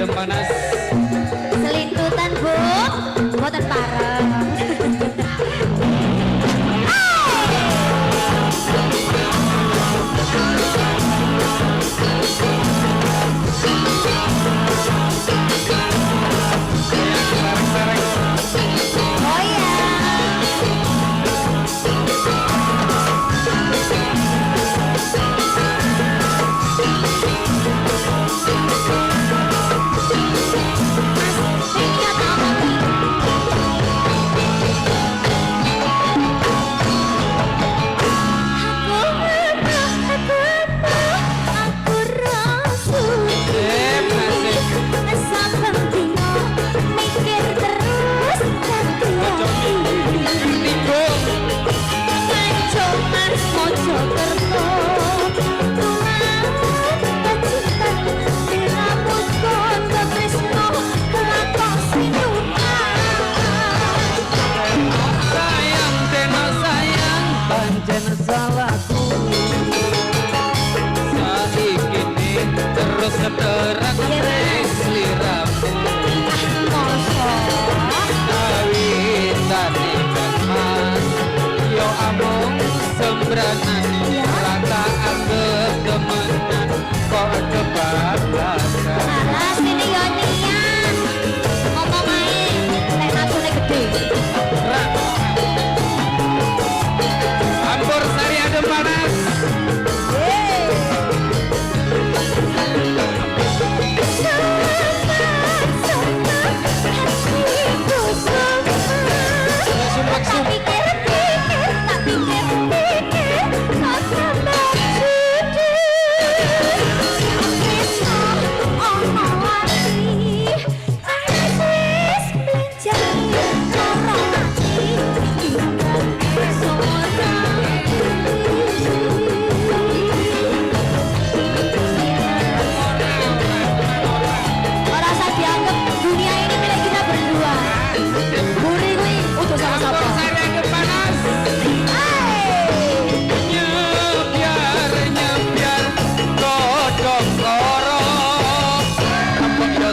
adem panas. Selintutan bu, boten pareng. Terus seterak sliramu kawitan ikan mas yo among sembranan rata anggap temenan kok kebablasan Alas ini yo nian ngomong ae nek nafsune gede. Ampur sari adem panas.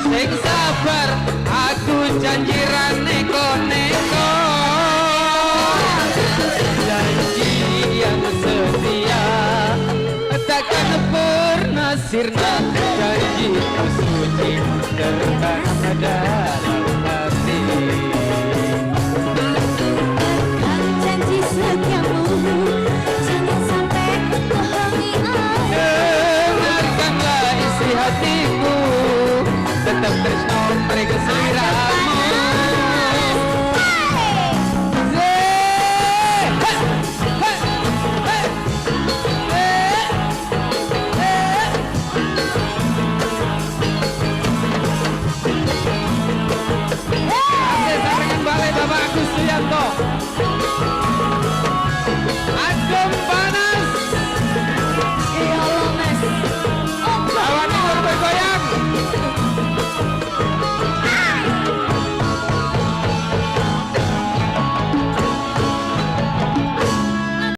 Sing sabar aku janjiran neko-neko janji yang setia takkan pernah sirna janji suci terkan ada